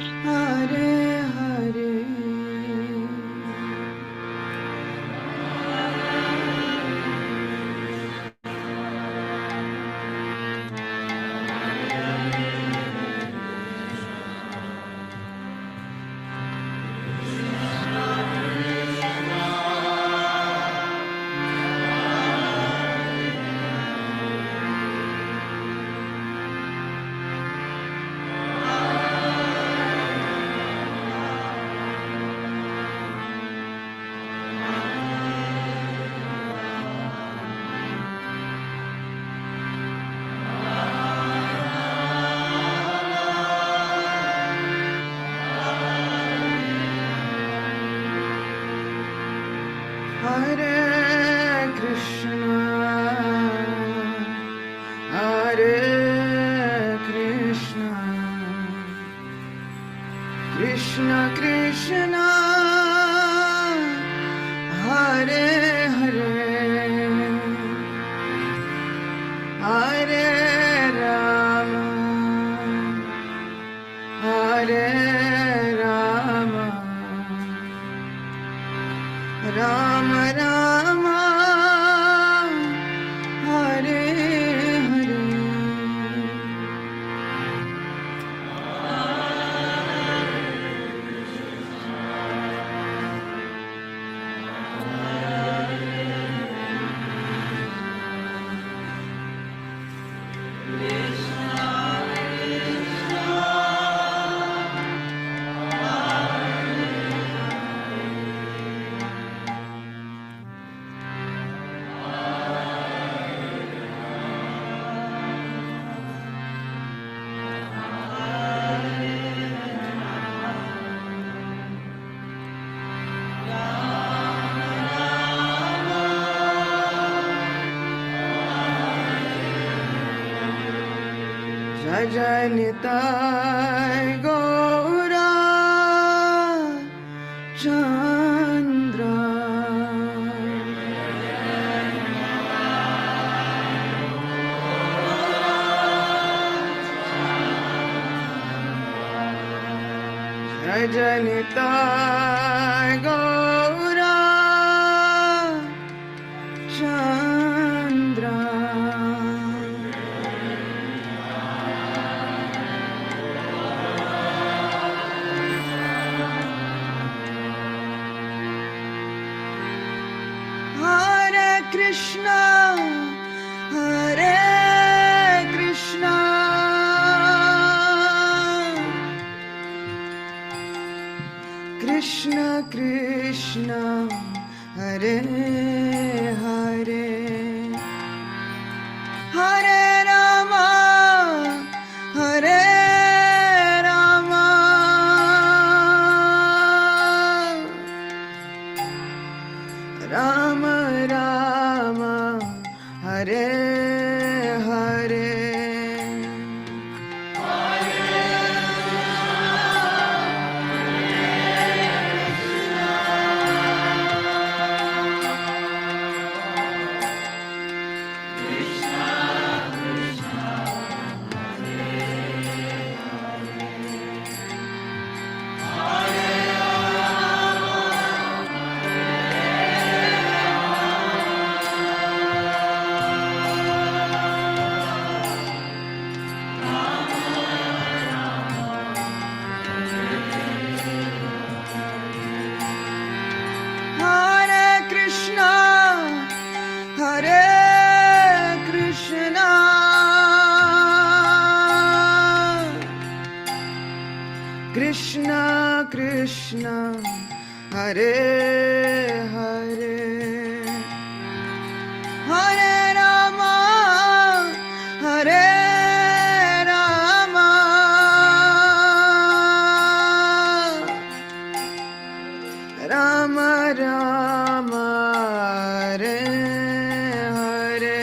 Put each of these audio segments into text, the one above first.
Hare Hare. Hare Krishna, Hare Krishna, Krishna Krishna, Hare Hare, Hare Rama, Hare Rama, Rama Rama, Hare Hare. Jai Jai Nitai Gaura Chandra. Jai Jai Nitai Gaura Chandra. Hare Krishna, Hare Krishna, Krishna Krishna, Hare Hare, Hare Rama, Hare Rama, Rama Rama, Hare Hare. Hare Krishna, Hare Krishna, Krishna Krishna, Hare Hare, Hare Rama, Hare Rama, Rama Rama, Hare Hare.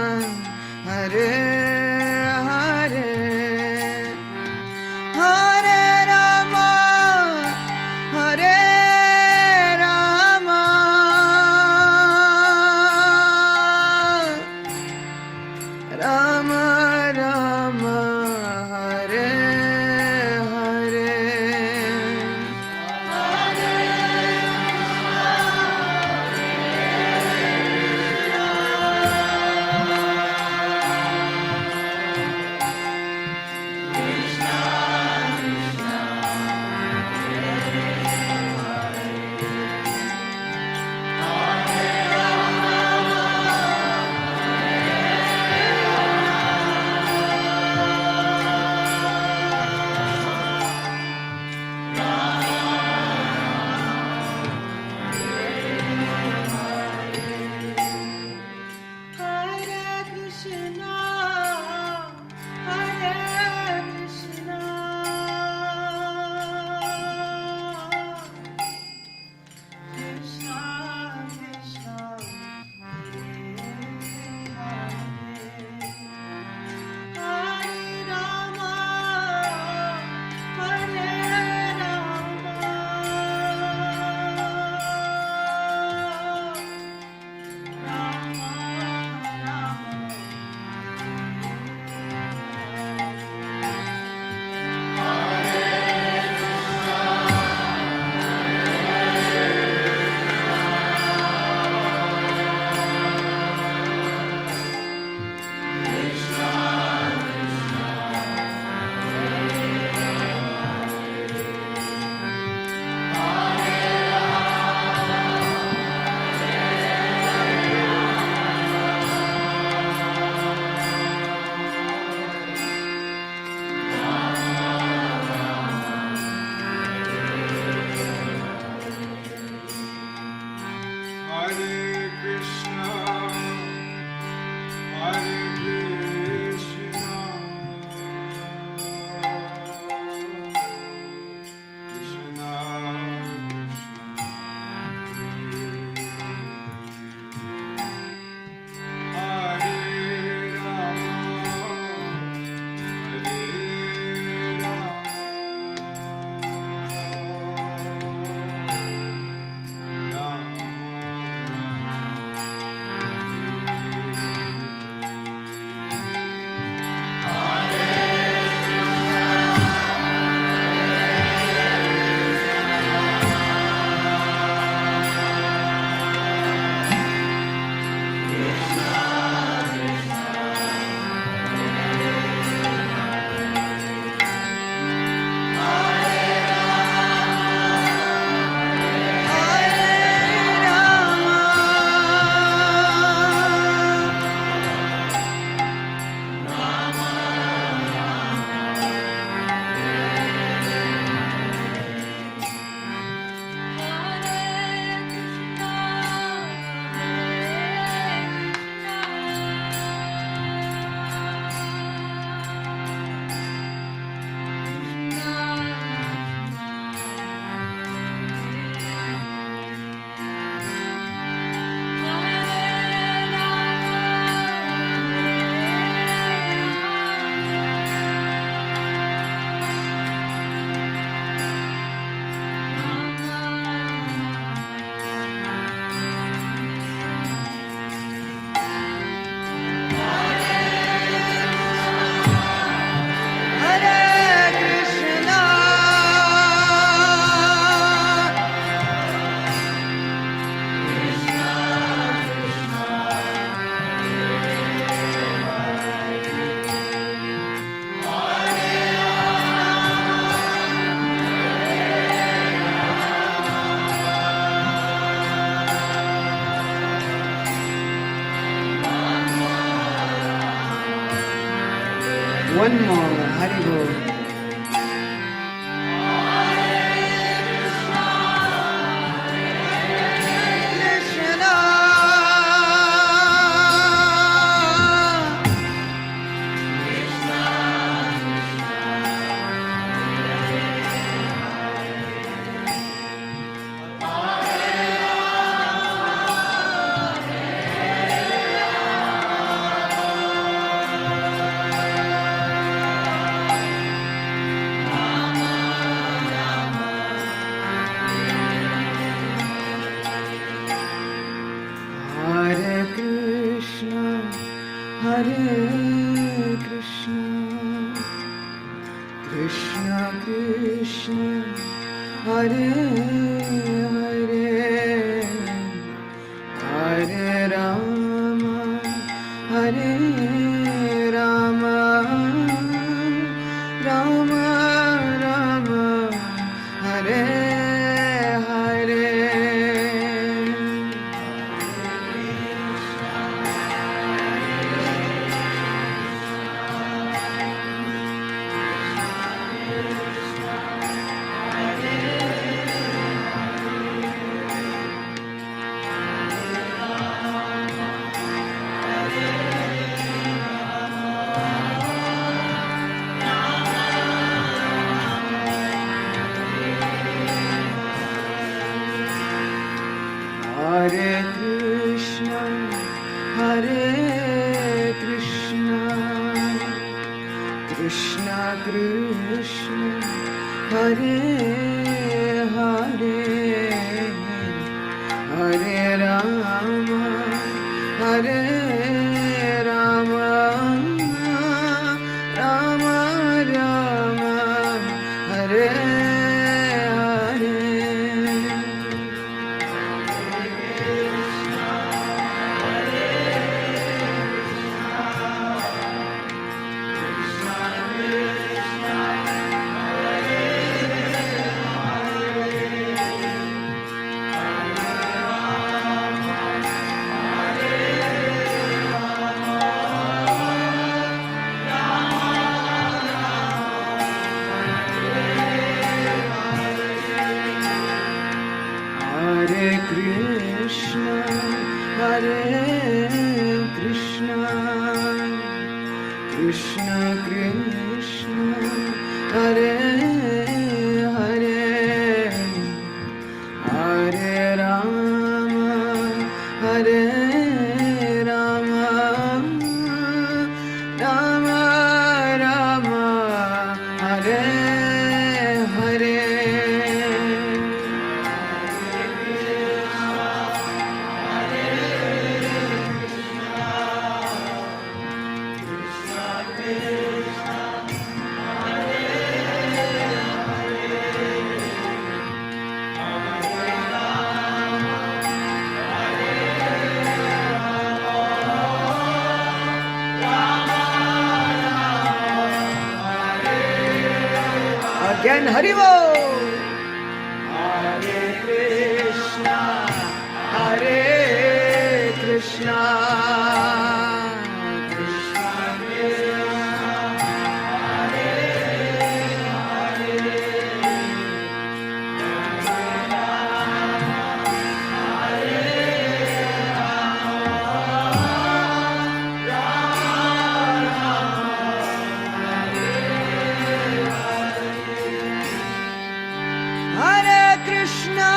Hare Hare Hare Rama Hare Rama Rama Rama Hare Hare One more, Hari Bol. Krishna Krishna Hare Hare Hare Rama Hare Rama Rama Rama Hare Hare Hare Krishna, Hare Krishna, Krishna Krishna, Hare Hare, Hare Rama, Hare Rama, Rama Rama, Hare Hare. Hare Krishna, Hare Krishna, Krishna Krishna, Hare Hare, Hare Rama, Hare Rama, Rama Rama, Hare Hare. Again, Haribo. Hare Krishna, Hare Krishna, Krishna Krishna, Hare Hare, Hare Krishna,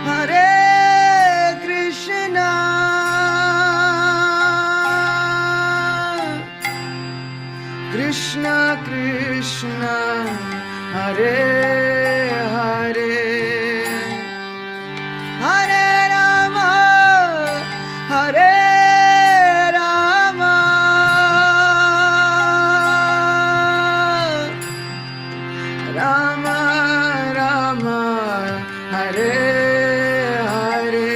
Hare Krishna, Krishna Krishna, Hare Hare, Hare Rama, Hare Rama, Rama Rama, Hare Hare.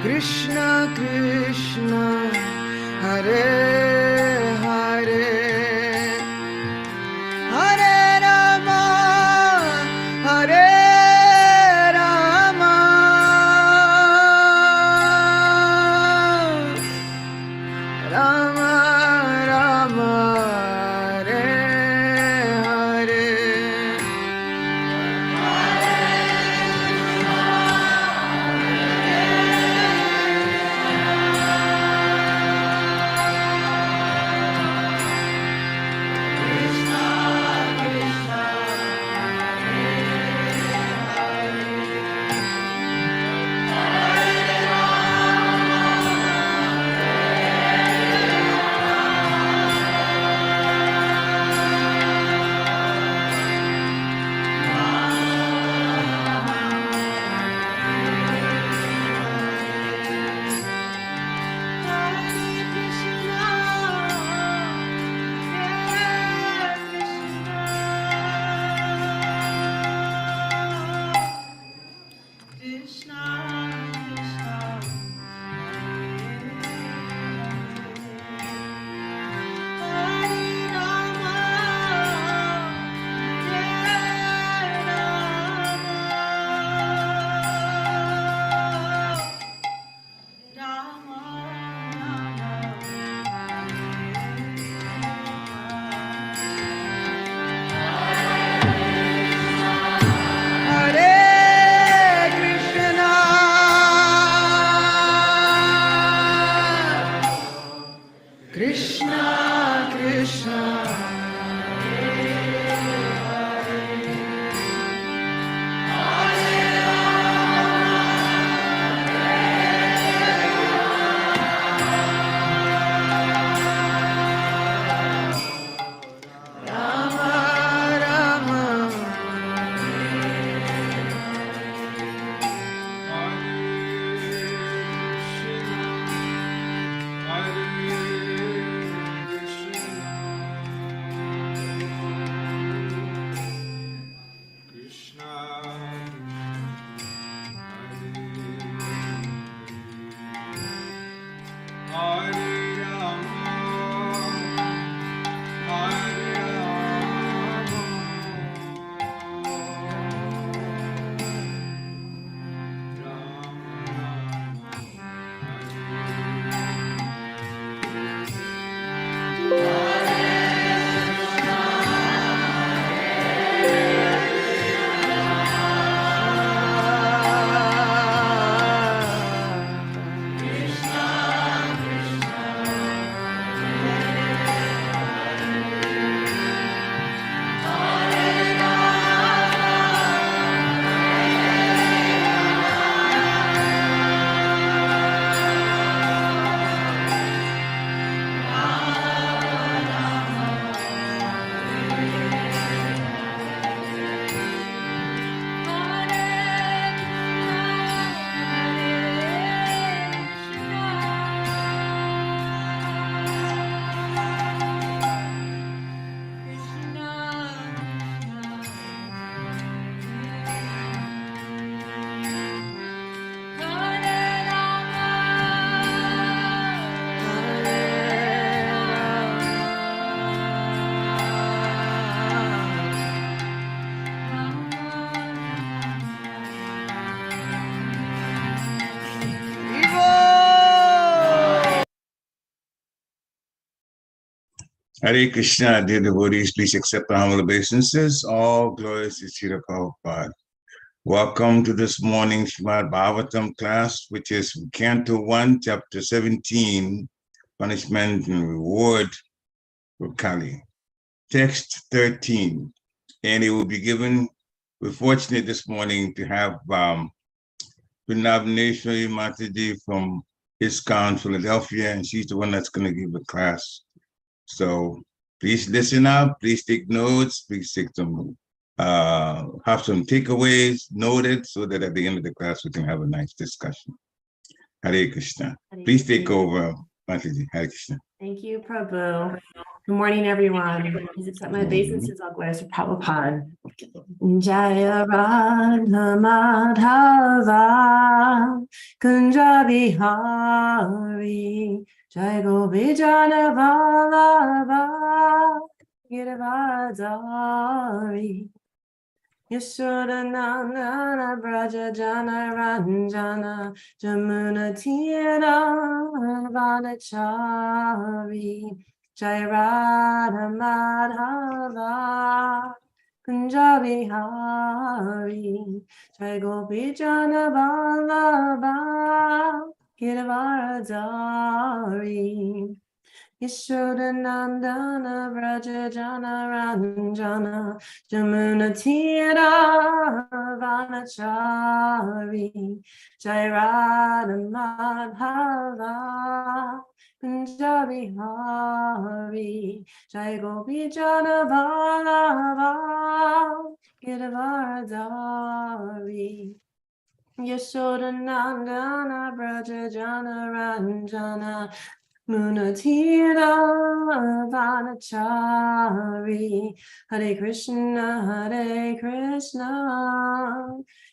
Krishna Krishna, Hare Hare, Hare Rama, Hare Rama, Hare Krishna, dear devotees, please accept the humble obeisances. All glories to Srila Prabhupada. Welcome to this morning's Srimad Bhagavatam class, which is Canto 1, Chapter 17, Punishment and Reward for Kali. Text 13, and it will be given. We're fortunate this morning to have Vrindavaneswari Mataji from ISKCON, Philadelphia, and she's the one that's going to give the class. So please listen up, please take notes, please take some, have some takeaways noted so that at the end of the class we can have a nice discussion. Hare Krishna. Please take over, Mataji. Hare Krishna. Thank you, Prabhu. Good morning, everyone. Please accept my obeisances. All glories to Prabhupada. Jaya Radha Madhava Kunja Bihari Jai Govijana Vallabha Giravadari Yashodanandana Braja Jana Ranjana Jamuna Tira Vanachari Jai Radha Madhava Kunjabi Hari Jai Gopi Jana Vallabha Giravardhari Yashodanandana Vraja Jana Ranjana Jamuna Tira Vanachari Jai Radha Madhava Kunjabi Hari Jai Gopi Jana Vallabha Giravardhari Yashodanandana Vraja Jana Ranjana Munatira Vanachari Hare Krishna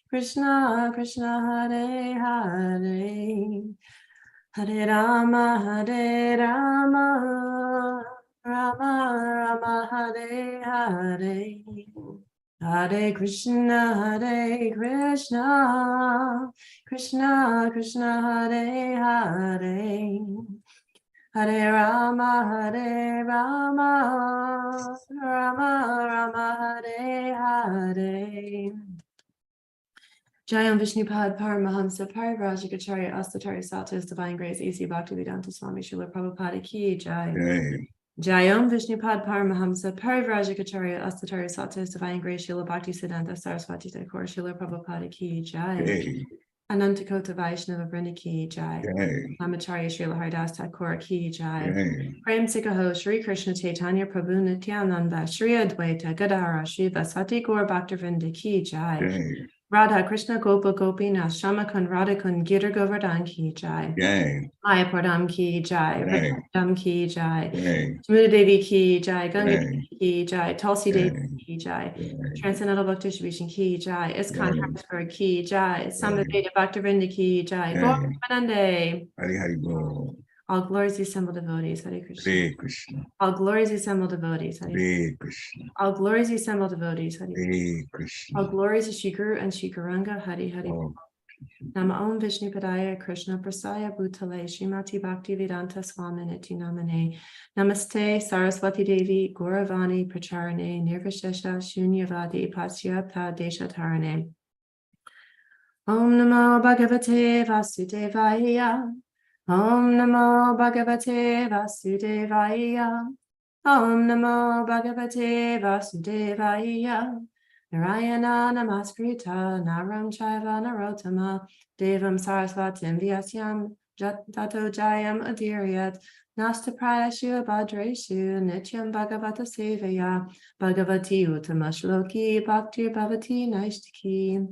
Krishna Krishna Hare Hare Hare Rama Rama Rama Hare Hare Hare Krishna Krishna Krishna Hare Hare Hare Rama Rama Rama Hare Hare Jayam Vishnupad Paramahamsa Parivrajikacharya Astatari Satas Divine Grace A.C. Bhaktivedanta Swami Srila Prabhupada Ki Jai. Jayam Vishnupad Paramahamsa Parivrajikacharya Astatari Satas Divine Grace Srila Bhaktisiddhanta Saraswati Thakur Srila Prabhupada Ki Jai. Anantakota Vaishnava Vrinda Ki Jai. Namacharya Srila Haridas Thakur Ki Jai. Prem Sikaho Shri Krishna Chaitanya Prabhu Nityananda Shri Advaita Gadara Shri Vasati Gaur Bhaktivinoda Ki Jai. Radha Krishna Gopa Gopinath Shamakun Radhakun Girir Govardhan Ki Jai. Maya Pradam Ki Jai. Radham Ki Jai. Shmuda Devi Ki Jai. Ganga Devi Ki Jai. Tulsi Devi Ki Jai. Transcendental Bhakti Distribution Ki Jai. ISKCON Harrisburg Ki Jai. Samaveda Bhaktivinoda Ki Jai. Gauravanande. All glories assembled devotees. Hare Krishna. All glories assembled devotees. Hare Krishna. All glories assembled devotees. Hare Krishna. All glories to Shri Guru and Shri Gauranga. Hare Hare. Nama Om Vishnu Padaya Krishna Prasaya Bhutale Srimati Bhakti Vedanta Swaminiti Namane Namaste Saraswati Devi Gauravani Pracharane Nirvishesha Shunyavadi Pasyata Deshatarane. Om Namo Bhagavate Vasudevaya. Om Namo Bhagavate Vasudevaya. Om Namo Bhagavate Vasudevaya. Narayana Namaskrita Naram Chaiva Narottama Devam Sarasvatim Vyasyam Tato Jayam Adiryat Nasta Prayashu Bhadreshu Nityam Bhagavata Sevaya Bhagavati Utamashloki Bhaktir Bhavati Naishtiki.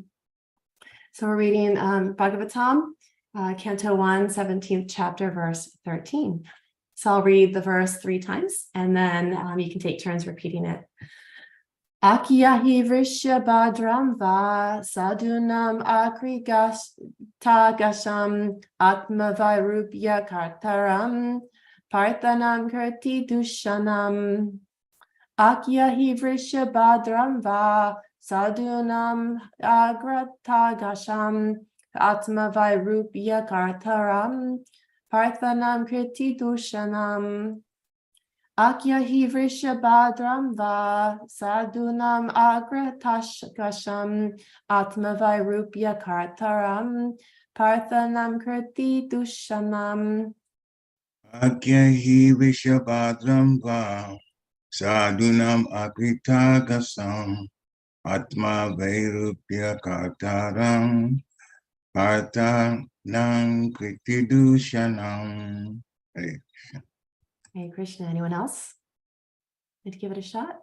So we're reading Bhagavatam, Canto 1, 17th chapter, verse 13. So I'll read the verse 3 times, and then you can take turns repeating it. Akyahi Vrishya Badram Va Sadunam Akrigastagasham Atmavairupya Kartaram Parthanam Kirti Dushanam. Akyahi Vrishya Badram Va Sadunam Agratagasham Atmavairupya Kartaram Parthanam Kriti Dushanam. Akyahi Vrishabhadram Va Sadunam Agratashkasham Atmavairupya Kartaram Parthanam Kriti Dushanam. Agyahi Vishabhadram Va Sadunam Akritagasam Atma Vairupya Kartaram Parthanam Kritidushanam. Hey. Hey Krishna, anyone else? Let's give it a shot.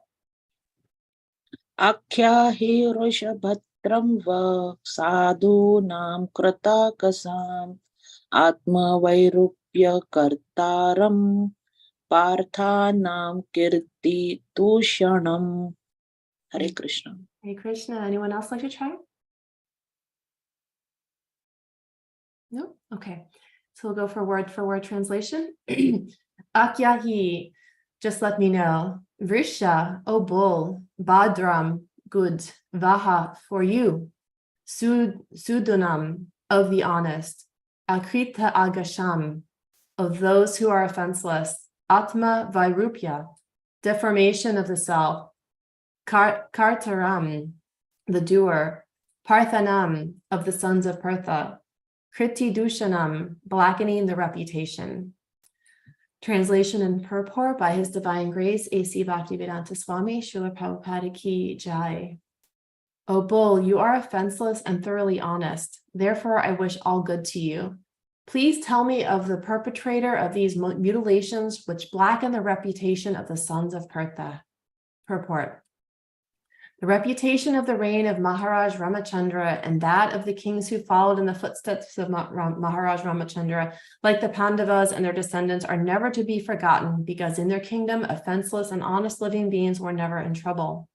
Akyahi Rishabhadram Va Sadhunam Kritakasam Atma Vairupya Kartaram Parthanam Kirti Tushanam. Hare Krishna. Hey Krishna, anyone else like to try? No? Okay. So we'll go for word translation. Akyahi, just let me know. Vrisha, oh bull. Badram, good. Vaha, for you. Sudunam, of the honest. Akrita agasham, of those who are offenseless. Atma vairupya, deformation of the self. Kartaram, the doer. Parthanam, of the sons of Partha. Kriti Dushanam, blackening the reputation. Translation and purport by His Divine Grace, A.C. Bhaktivedanta Swami, Srila Prabhupada Ki Jai. O bull, you are offenseless and thoroughly honest. Therefore, I wish all good to you. Please tell me of the perpetrator of these mutilations which blacken the reputation of the sons of Partha. Purport. The reputation of the reign of Maharaj Ramachandra and that of the kings who followed in the footsteps of Maharaj Ramachandra, like the Pandavas and their descendants, are never to be forgotten because in their kingdom, offenseless and honest living beings were never in trouble.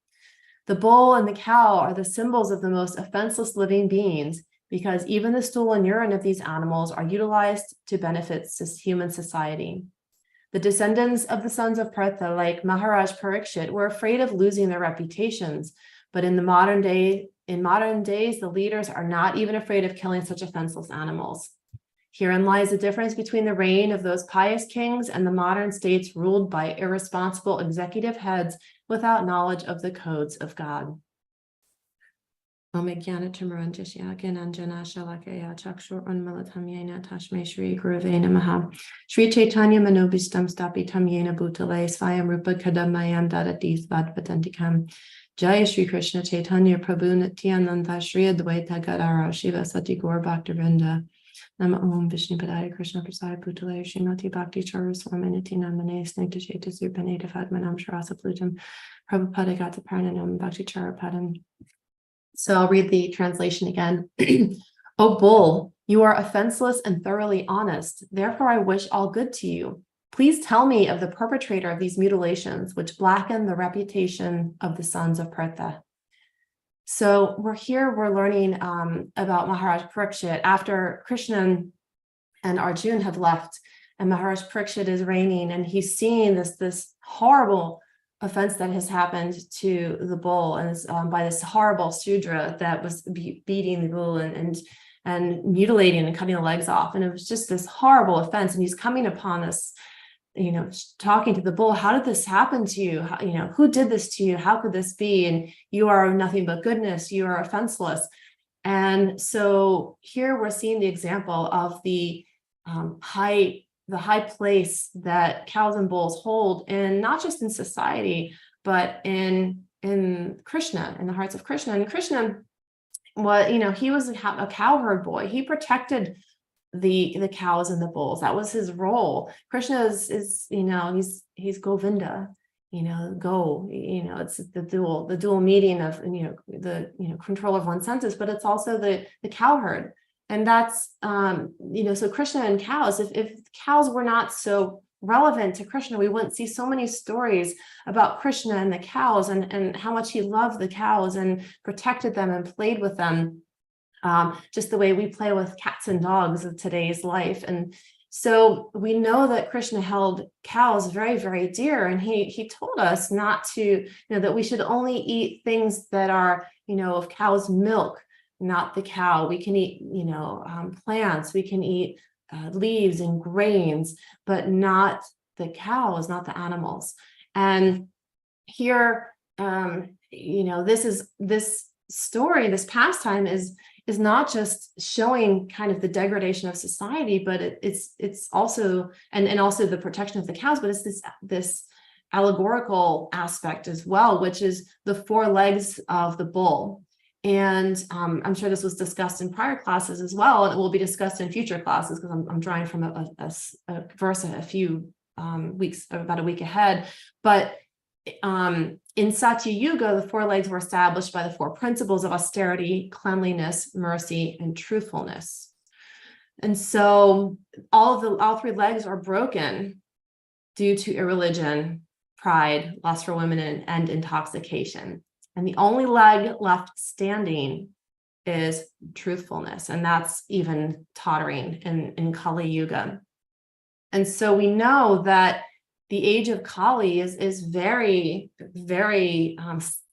The bull and the cow are the symbols of the most offenseless living beings because even the stool and urine of these animals are utilized to benefit human society. The descendants of the sons of Partha, like Maharaj Parikshit, were afraid of losing their reputations, but in modern days, the leaders are not even afraid of killing such offenseless animals. Herein lies the difference between the reign of those pious kings and the modern states ruled by irresponsible executive heads without knowledge of the codes of God. Om Jnana Timirandasya Gyananjana Shalakaya Chakshur Unmalatam Yena Tashme Shri Guruve Namaha Shri Chaitanya Manobishtam Stapitam Yena Bhutale Svayam Rupa Kadamayam Dadatis Vadvatantikam Jaya Shri Krishna Chaitanya Prabhu Nityananda Shri Advaita Gadara Shiva Sati Gaur Bhaktivinoda Nama Om Vishnu Padaya Krishna Prasad Bhutale Srimati Bhakti Charu Swaminiti Namane Snigta Chaita Surpaneta Fatmanam Sharasa Plutam Prabhupada Gata Paranam Bhakti Charapadam. So I'll read the translation again. O bull, you are offenseless and thoroughly honest. Therefore, I wish all good to you. Please tell me of the perpetrator of these mutilations, which blacken the reputation of the sons of Partha. So we're learning about Maharaj Parikshit after Krishna and Arjuna have left, and Maharaj Parikshit is reigning, and he's seeing this horrible offense that has happened to the bull, and by this horrible Sudra that was beating the bull and mutilating and cutting the legs off. And it was just this horrible offense. And he's coming upon this, talking to the bull, how did this happen to you? Who did this to you? How could this be? And you are nothing but goodness. You are offenseless. And so here we're seeing the example of the high place that cows and bulls hold, and not just in society, but in Krishna, in the hearts of Krishna. And Krishna, he was a cowherd boy. He protected the cows and the bulls. That was his role. Krishna is he's Govinda, it's the dual meaning of the control of one's senses, but it's also the cowherd. And that's, so Krishna and cows, if cows were not so relevant to Krishna, we wouldn't see so many stories about Krishna and the cows and how much he loved the cows and protected them and played with them, just the way we play with cats and dogs of today's life. And so we know that Krishna held cows very, very dear. And he told us not to, that we should only eat things that are, of cow's milk, not the cow. We can eat, plants, we can eat leaves and grains, but not the cows, not the animals. And here, this story, this pastime is not just showing kind of the degradation of society, but it's also, and also the protection of the cows, but it's this allegorical aspect as well, which is the 4 legs of the bull. And I'm sure this was discussed in prior classes as well, and it will be discussed in future classes, because I'm drawing from a verse a few weeks, about a week ahead. But in Satya Yuga, the 4 legs were established by the 4 principles of austerity, cleanliness, mercy, and truthfulness. And so all 3 legs are broken due to irreligion, pride, lust for women, and intoxication. And the only leg left standing is truthfulness. And that's even tottering in Kali Yuga. And so we know that the age of Kali is very, very,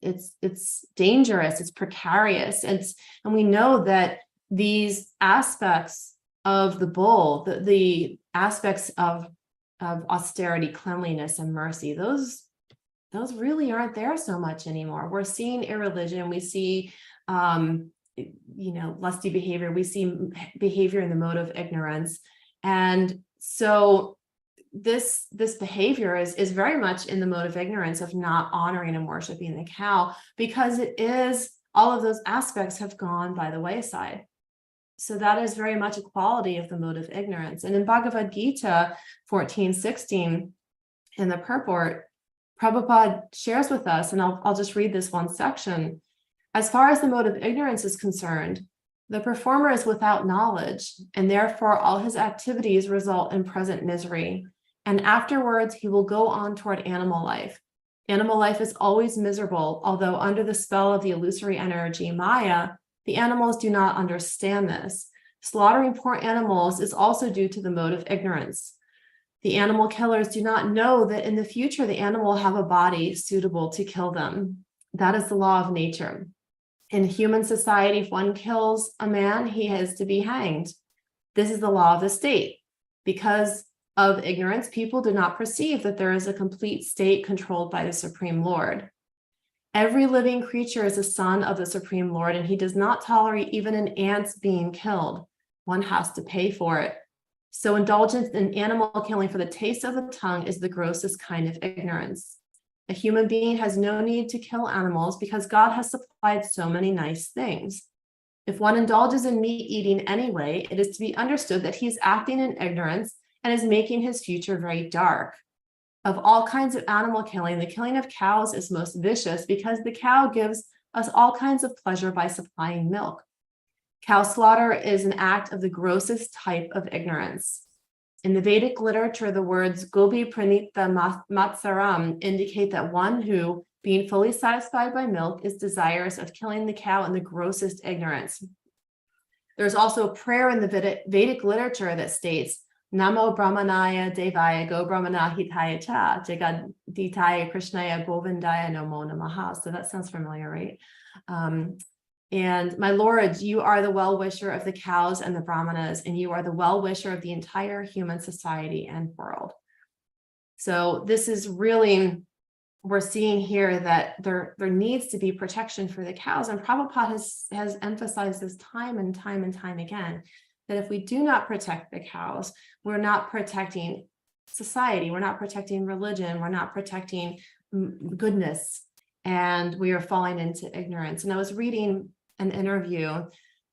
it's dangerous, it's precarious. And we know that these aspects of the bull, the aspects of austerity, cleanliness, and mercy, those really aren't there so much anymore. We're seeing irreligion, we see lusty behavior, we see behavior in the mode of ignorance. And so this behavior is very much in the mode of ignorance, of not honoring and worshiping the cow, because all of those aspects have gone by the wayside. So that is very much a quality of the mode of ignorance. And in Bhagavad Gita 14:16, in the purport, Prabhupada shares with us, and I'll just read this one section. As far as the mode of ignorance is concerned, the performer is without knowledge, and therefore all his activities result in present misery. And afterwards, he will go on toward animal life. Animal life is always miserable, although under the spell of the illusory energy, Maya, the animals do not understand this. Slaughtering poor animals is also due to the mode of ignorance. The animal killers do not know that in the future, the animal will have a body suitable to kill them. That is the law of nature. In human society, if one kills a man, he is to be hanged. This is the law of the state. Because of ignorance, people do not perceive that there is a complete state controlled by the Supreme Lord. Every living creature is a son of the Supreme Lord, and he does not tolerate even an ant's being killed. One has to pay for it. So indulgence in animal killing for the taste of the tongue is the grossest kind of ignorance. A human being has no need to kill animals because God has supplied so many nice things. If one indulges in meat eating anyway, it is to be understood that he is acting in ignorance and is making his future very dark. Of all kinds of animal killing, the killing of cows is most vicious because the cow gives us all kinds of pleasure by supplying milk. Cow slaughter is an act of the grossest type of ignorance. In the Vedic literature, the words Gopi Pranita Matsaram indicate that one who, being fully satisfied by milk, is desirous of killing the cow in the grossest ignorance. There's also a prayer in the Vedic literature that states, Namo Brahmanaya Devaya Go Brahmana Hitaya Cha Jagaditaya Krishnaya Govindaya Namo Namaha. So that sounds familiar, right? And my Lord, you are the well-wisher of the cows and the brahmanas, and you are the well-wisher of the entire human society and world. So this is really, we're seeing here that there needs to be protection for the cows. And Prabhupada has emphasized this time and time and time again, that if we do not protect the cows, we're not protecting society, we're not protecting religion, we're not protecting goodness, and we are falling into ignorance. And I was reading an interview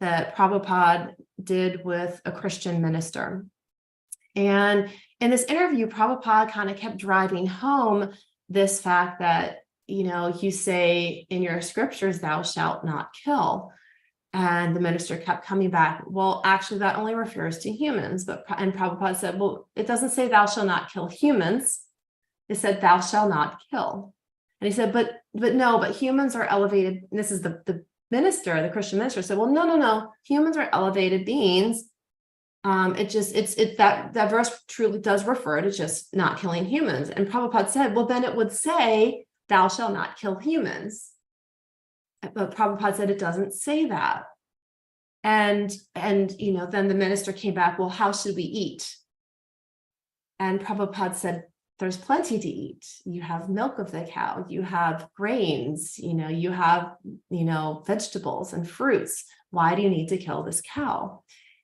that Prabhupada did with a Christian minister. And in this interview, Prabhupada kind of kept driving home this fact that, you say in your scriptures, thou shalt not kill. And the minister kept coming back, well, actually, that only refers to humans. And Prabhupada said, well, it doesn't say thou shalt not kill humans. It said thou shalt not kill. And he said, but humans are elevated. And this is the minister, the Christian minister said, well, no, humans are elevated beings. That verse truly does refer to just not killing humans. And Prabhupada said, well, then it would say, thou shalt not kill humans. But Prabhupada said it doesn't say that. And then the minister came back, well, how should we eat? And Prabhupada said, there's plenty to eat. You have milk of the cow, you have grains, you have, vegetables and fruits. Why do you need to kill this cow?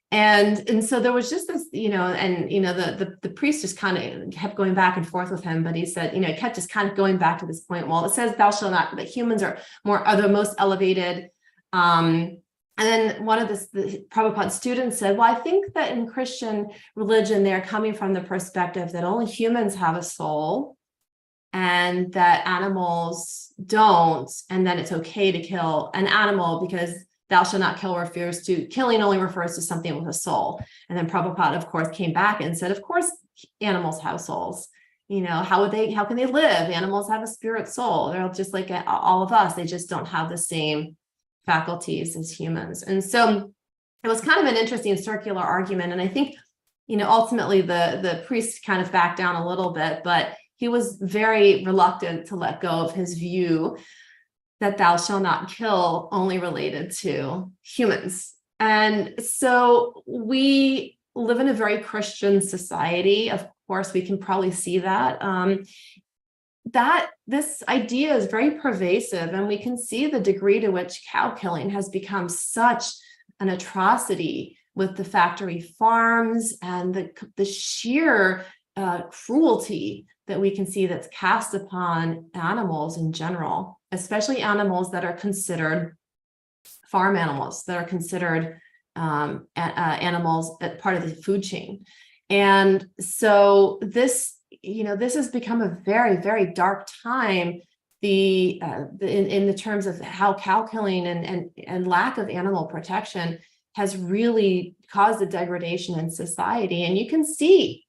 And so there was just this, the priest just kind of kept going back and forth with him, but he said, it kept just kind of going back to this point. Well, it says thou shalt not, but humans are the most elevated. And then one of the Prabhupada students said, well, I think that in Christian religion, they're coming from the perspective that only humans have a soul and that animals don't, and then it's okay to kill an animal because thou shalt not kill killing only refers to something with a soul. And then Prabhupada, of course, came back and said, of course, animals have souls. How can they live? Animals have a spirit soul. They're just like all of us. They just don't have the same faculties as humans. And so it was kind of an interesting circular argument. And I think, ultimately the priest kind of backed down a little bit, but he was very reluctant to let go of his view that thou shalt not kill only related to humans. And so we live in a very Christian society. Of course, we can probably see that. That this idea is very pervasive, and we can see the degree to which cow killing has become such an atrocity with the factory farms and the sheer cruelty that we can see that's cast upon animals in general, especially animals that are considered farm animals, that are considered animals that part of the food chain. And so this has become a very, very dark time. In the terms of how cow killing and lack of animal protection has really caused a degradation in society. And you can see,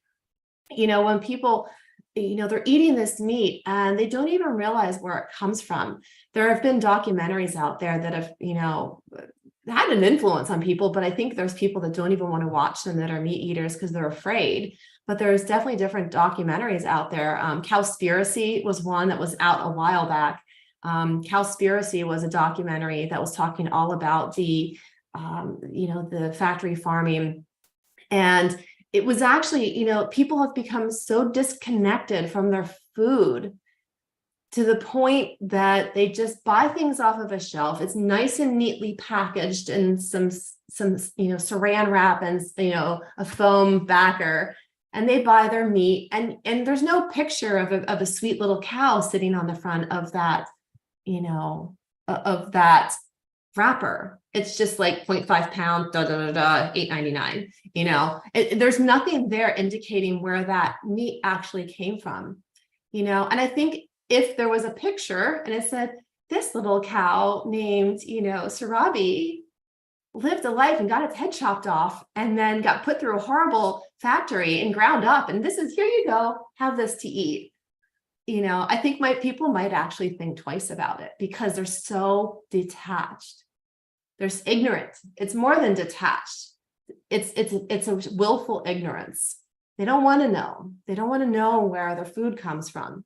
when people, they're eating this meat and they don't even realize where it comes from. There have been documentaries out there that have, had an influence on people, but I think there's people that don't even want to watch them that are meat eaters because they're afraid. But there's definitely different documentaries out there. Cowspiracy was one that was out a while back. Cowspiracy was a documentary that was talking all about the factory farming. And it was actually, people have become so disconnected from their food to the point that they just buy things off of a shelf. It's nice and neatly packaged in some saran wrap and, a foam backer. And they buy their meat, and there's no picture of a sweet little cow sitting on the front of that, of that wrapper. It's just like 0.5 pound, $8.99. There's nothing there indicating where that meat actually came from, And I think if there was a picture and it said this little cow named, Sarabi lived a life and got its head chopped off and then got put through a horrible factory and ground up. And here you go, have this to eat. I think people might actually think twice about it because they're so detached. They're ignorant. It's more than detached. It's a willful ignorance. They don't want to know. They don't want to know where their food comes from.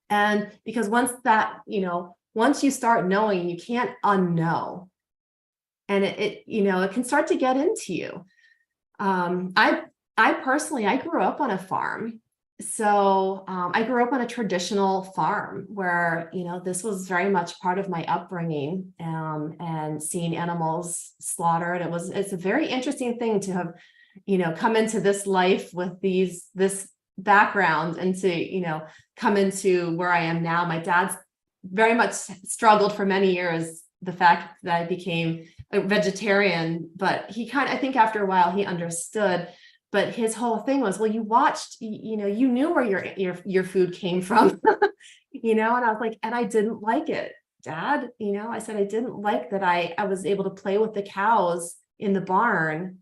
And because once you start knowing, you can't unknow. And it can start to get into you. I personally grew up on a farm. So I grew up on a traditional farm where, this was very much part of my upbringing, and seeing animals slaughtered. It's a very interesting thing to have, come into this life with this background and to, come into where I am now. My dad's very much struggled for many years, the fact that I became a vegetarian, but I think after a while he understood. But his whole thing was, well, you watched, you knew where your food came from, and I was like, and I didn't like it, Dad. I said I didn't like that I was able to play with the cows in the barn,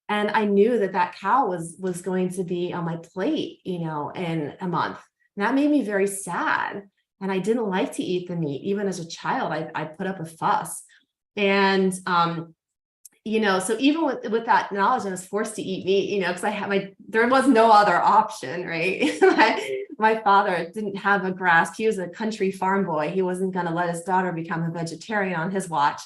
and I knew that cow was going to be on my plate, in a month. And that made me very sad, and I didn't like to eat the meat. Even as a child, I put up a fuss, and so even with that knowledge, I was forced to eat meat, because there was no other option, right? my father didn't have a grasp. He was a country farm boy. He wasn't going to let his daughter become a vegetarian on his watch.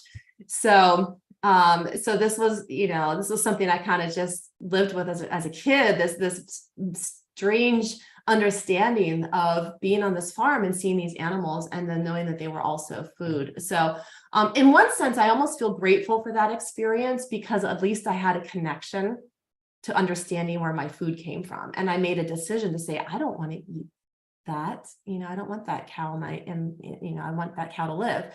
So this was something I kind of just lived with as a kid, this strange understanding of being on this farm and seeing these animals and then knowing that they were also food. So in one sense, I almost feel grateful for that experience because at least I had a connection to understanding where my food came from. And I made a decision to say, I don't want to eat that. I don't want that cow I want that cow to live.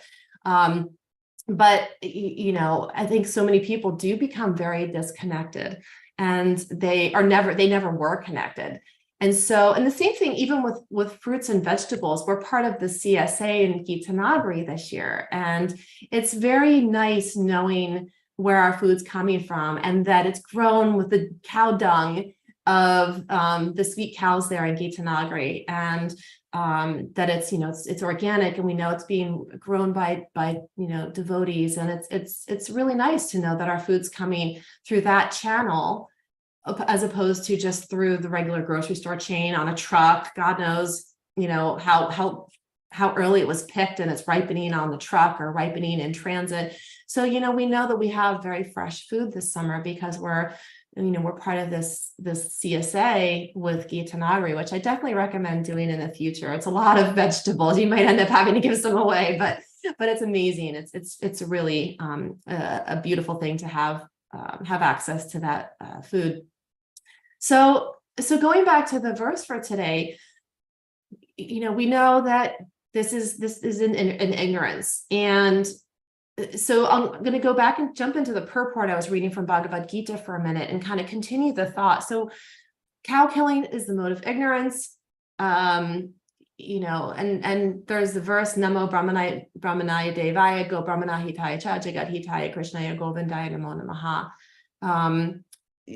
But I think so many people do become very disconnected, and they never were connected. And the same thing, even with fruits and vegetables, we're part of the CSA in Gitanagari this year. And it's very nice knowing where our food's coming from and that it's grown with the cow dung of the sweet cows there in Gitanagari, and that it's organic, and we know it's being grown by devotees, and it's really nice to know that our food's coming through that channel as opposed to just through the regular grocery store chain on a truck. God knows how early it was picked and it's ripening on the truck or ripening in transit. So we know that we have very fresh food this summer because we're part of this CSA with Gitanagari, which I definitely recommend doing in the future. It's a lot of vegetables. You might end up having to give some away, but it's amazing. It's really a beautiful thing to have access to that food. So going back to the verse for today, we know that this is in ignorance. And so I'm going to go back and jump into the purport I was reading from Bhagavad Gita for a minute and kind of continue the thought. So cow killing is the mode of ignorance. And there's the verse, Namo Brahmanaya Devaya, Go Brahmana Hitaya Cha, Jagat Hitaya Krishnaya Govindaya Namo Namaha.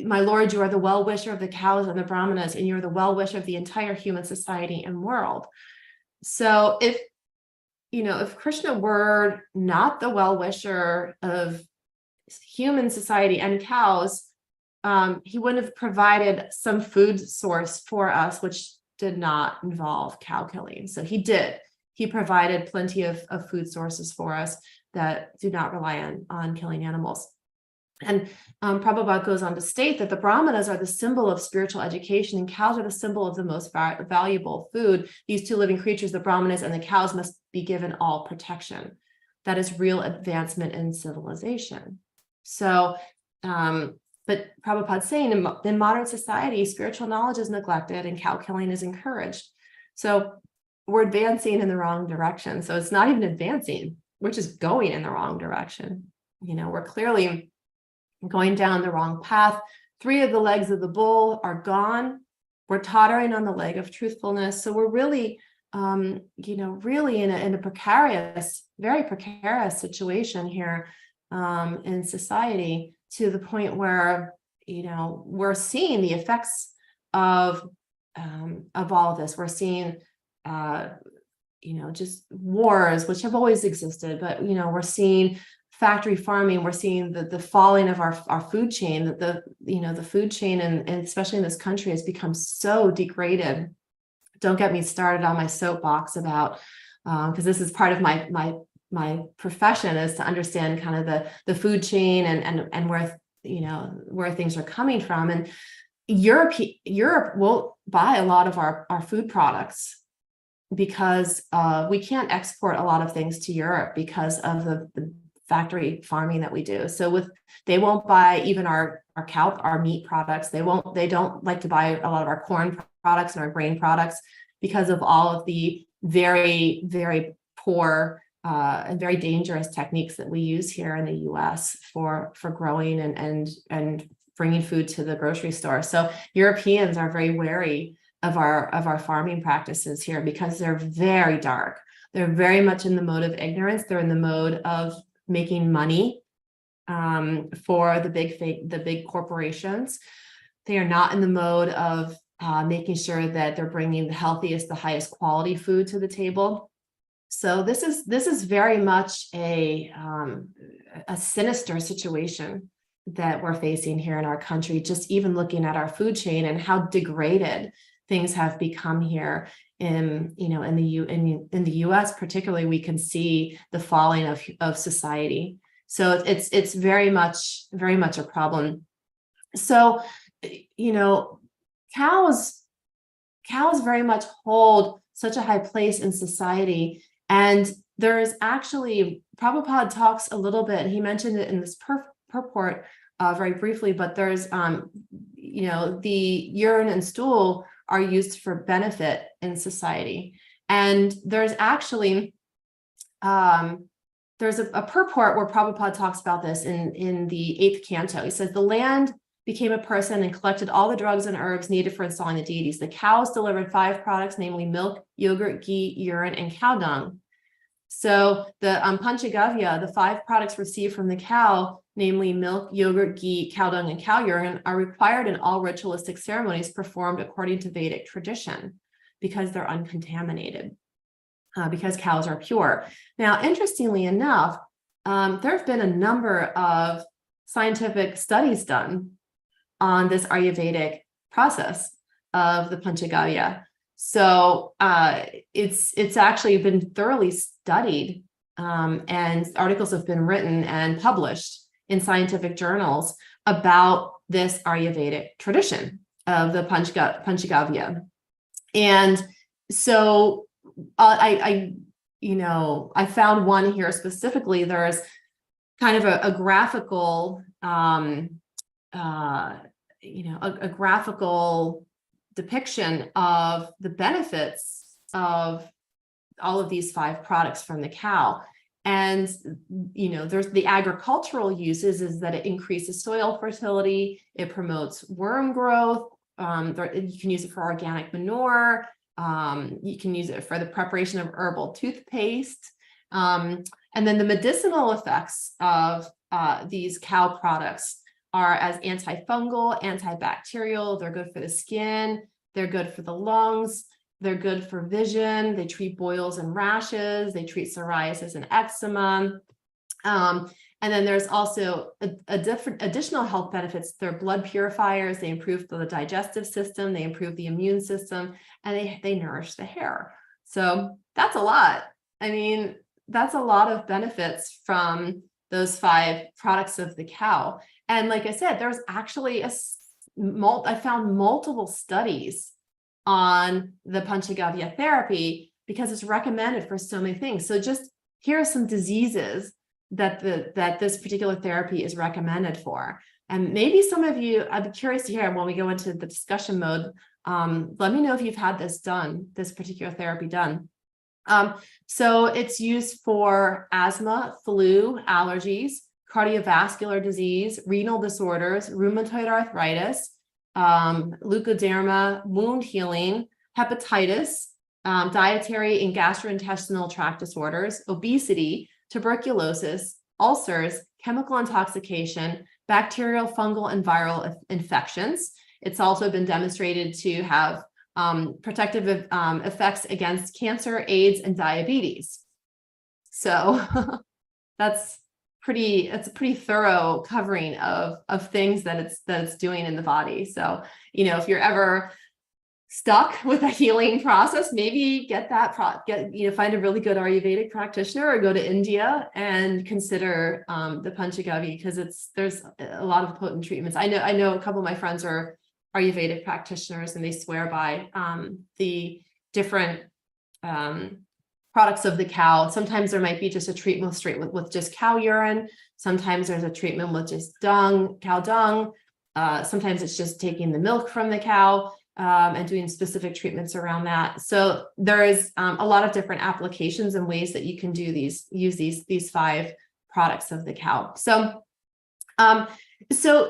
My Lord, you are the well-wisher of the cows and the Brahmanas, and you're the well-wisher of the entire human society and world. So if Krishna were not the well-wisher of human society and cows, he wouldn't have provided some food source for us, which did not involve cow killing. So he did. He provided plenty of food sources for us that do not rely on killing animals. And Prabhupada goes on to state that the Brahmanas are the symbol of spiritual education and cows are the symbol of the most valuable food. These two living creatures, the Brahmanas and the cows, must be given all protection. That is real advancement in civilization. So, but Prabhupada's saying in modern society, spiritual knowledge is neglected and cow killing is encouraged. So we're advancing in the wrong direction. So it's not even advancing, we're just going in the wrong direction. We're clearly going down the wrong path. 3 of the legs of the bull are gone. We're tottering on the leg of truthfulness. So we're really, really in a precarious, very precarious situation here in society, to the point where, we're seeing the effects of all of this. We're seeing, just wars, which have always existed, but, we're seeing factory farming, we're seeing the falling of our food chain, that the food chain and especially in this country has become so degraded. Don't get me started on my soapbox about, because this is part of my profession, is to understand kind of the food chain and where things are coming from. And Europe won't buy a lot of our food products because we can't export a lot of things to Europe because of the factory farming that we do. So they won't buy even our meat products. They don't like to buy a lot of our corn products and our grain products because of all of the very, very poor and very dangerous techniques that we use here in the US for growing and bringing food to the grocery store. So Europeans are very wary of our farming practices here because they're very dark. They're very much in the mode of ignorance. They're in the mode of making money for the big corporations. They are not in the mode of making sure that they're bringing the healthiest, the highest quality food to the table. So this is very much a sinister situation that we're facing here in our country. Just even looking at our food chain and how degraded things have become here. In the U.S. particularly, we can see the falling of society. So it's very much a problem. So cows cows very much hold such a high place in society. And there's actually, Prabhupada talks a little bit, he mentioned it in this purport very briefly, but there's, the urine and stool are used for benefit in society. And there's actually, there's a purport where Prabhupada talks about this in the 8th canto. He says, the land became a person and collected all the drugs and herbs needed for installing the deities. The cows delivered 5 products, namely milk, yogurt, ghee, urine, and cow dung. So the Panchagavya, the 5 products received from the cow, namely milk, yogurt, ghee, cow dung, and cow urine, are required in all ritualistic ceremonies performed according to Vedic tradition because they're uncontaminated, because cows are pure. Now, interestingly enough, there have been a number of scientific studies done on this Ayurvedic process of the Panchagavya. So it's actually been thoroughly studied, and articles have been written and published in scientific journals about this Ayurvedic tradition of the Panchagavya. And so I found one here specifically. There's kind of a graphical, a graphical depiction of the benefits of all of these 5 products from the cow. And, there's the agricultural uses is that it increases soil fertility, it promotes worm growth, you can use it for organic manure, you can use it for the preparation of herbal toothpaste. And then the medicinal effects of these cow products are as antifungal, antibacterial. They're good for the skin, they're good for the lungs, they're good for vision, they treat boils and rashes, they treat psoriasis and eczema. And then there's also additional health benefits. They're blood purifiers, they improve the digestive system, they improve the immune system, and they nourish the hair. So that's a lot. I mean, that's a lot of benefits from those 5 products of the cow. And like I said, there's actually I found multiple studies on the Panchagavya therapy because it's recommended for so many things. So just here are some diseases that this particular therapy is recommended for. And maybe some of you, I'd be curious to hear when we go into the discussion mode, let me know if you've had this particular therapy done. So it's used for asthma, flu, allergies, cardiovascular disease, renal disorders, rheumatoid arthritis, leukoderma, wound healing, hepatitis, dietary and gastrointestinal tract disorders, obesity, tuberculosis, ulcers, chemical intoxication, bacterial, fungal, and viral infections. It's also been demonstrated to have protective effects against cancer, AIDS, and diabetes. So that's a pretty thorough covering of things that it's doing in the body. So, if you're ever stuck with a healing process, maybe find a really good Ayurvedic practitioner or go to India and consider the Panchagavya, because there's a lot of potent treatments. I know a couple of my friends are Ayurvedic practitioners, and they swear by the different products of the cow. Sometimes there might be just a treatment straight with just cow urine. Sometimes there's a treatment with just cow dung. Sometimes it's just taking the milk from the cow and doing specific treatments around that. So there is a lot of different applications and ways that you can use these 5 products of the cow. So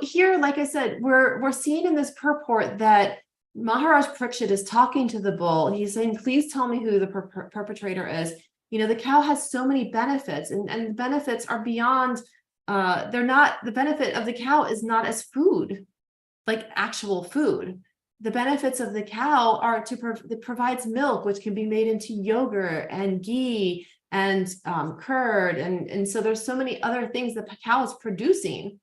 here, like I said, we're seeing in this purport that Maharaj Parikshit is talking to the bull. He's saying, please tell me who the perpetrator is. The cow has so many benefits, and the benefits are beyond, the benefit of the cow is not as food, like actual food. The benefits of the cow are it provides milk, which can be made into yogurt and ghee and curd. And so there's so many other things that the cow is producing.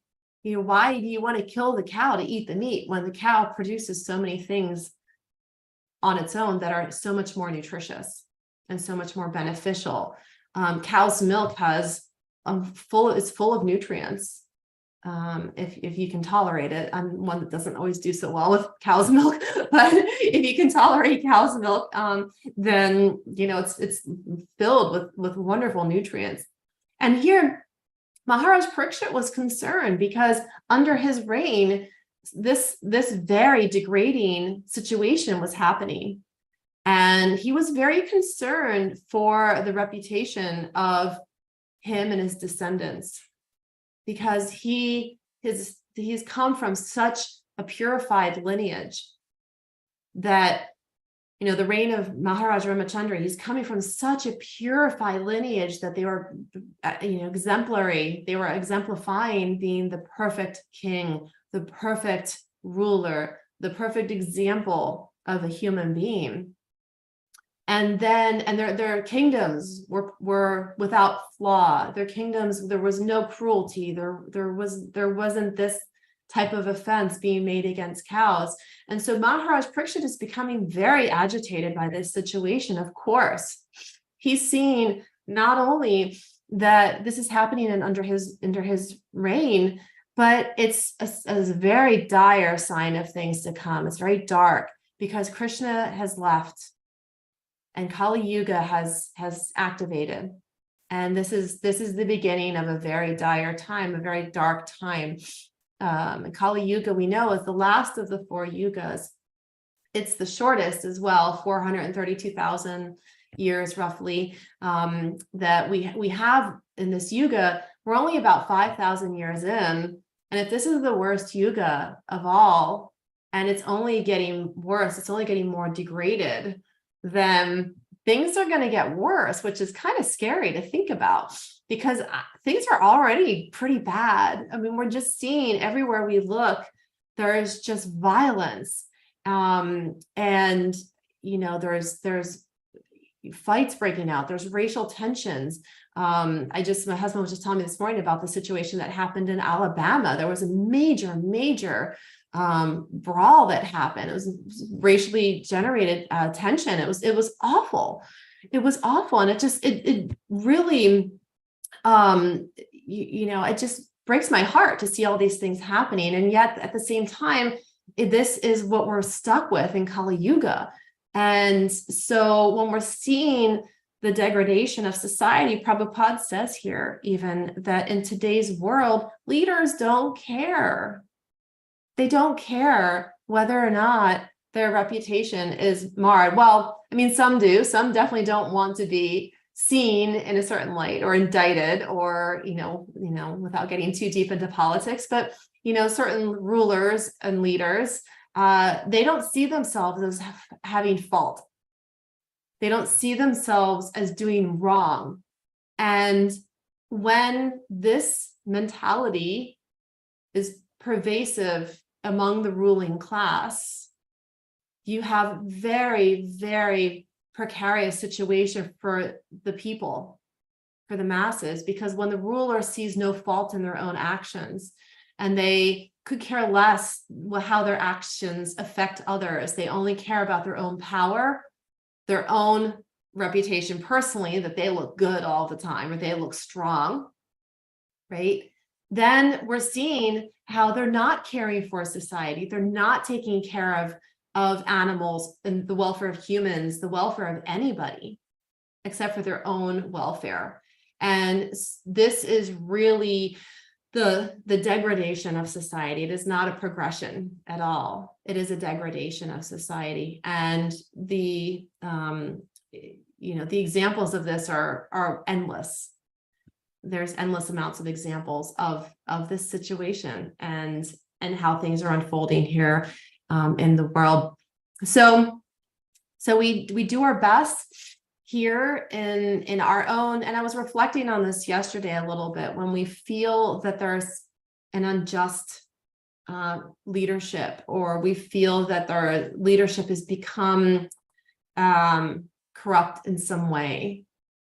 Why do you want to kill the cow to eat the meat when the cow produces so many things on its own that are so much more nutritious and so much more beneficial? Cow's milk is full of nutrients. if you can tolerate it. I'm one that doesn't always do so well with cow's milk, but if you can tolerate cow's milk, then it's filled with wonderful nutrients. And here, Maharaj Parikshit was concerned because under his reign, this very degrading situation was happening. And he was very concerned for the reputation of him and his descendants, because he's come from such a purified lineage that, the reign of Maharaj Ramachandra, he's coming from such a purified lineage that they were, exemplary. They were exemplifying being the perfect king, the perfect ruler, the perfect example of a human being. And their kingdoms were without flaw. Their kingdoms, there was no cruelty. There wasn't this type of offense being made against cows. And so Maharaj Parikshit is becoming very agitated by this situation. Of course, he's seeing not only that this is happening under his reign, but it's a very dire sign of things to come. It's very dark because Krishna has left and Kali Yuga has activated. And this is the beginning of a very dire time, a very dark time. Kali Yuga, we know, is the last of the 4 yugas. It's the shortest as well, 432,000 years roughly, that we have in this yuga. We're only about 5,000 years in. And if this is the worst yuga of all, and it's only getting worse, it's only getting more degraded, then things are going to get worse, which is kind of scary to think about, because things are already pretty bad. I mean, we're just seeing everywhere we look, there is just violence. And, there's fights breaking out. There's racial tensions. My husband was just telling me this morning about the situation that happened in Alabama. There was a major brawl that happened. It was racially generated tension. It was awful. It was awful. And it really, it just breaks my heart to see all these things happening. And yet at the same time, this is what we're stuck with in Kali Yuga. And so when we're seeing the degradation of society, Prabhupada says here even that in today's world, leaders don't care. They don't care whether or not their reputation is marred. Well, I mean, some do. Some definitely don't want to be seen in a certain light or indicted or, without getting too deep into politics. But, certain rulers and leaders, they don't see themselves as having fault. They don't see themselves as doing wrong. And when this mentality is pervasive among the ruling class, you have very, very precarious situation for the people, for the masses, because when the ruler sees no fault in their own actions and they could care less how their actions affect others, they only care about their own power, their own reputation personally, that they look good all the time or they look strong, right? Then we're seeing how they're not caring for society. They're not taking care of animals and the welfare of humans, the welfare of anybody, except for their own welfare. And this is really the degradation of society. It is not a progression at all. It is a degradation of society. And the examples of this are endless. There's endless amounts of examples of this situation and how things are unfolding here in the world. So we do our best here in our own, and I was reflecting on this yesterday a little bit, when we feel that there's an unjust leadership, or we feel that their leadership has become corrupt in some way.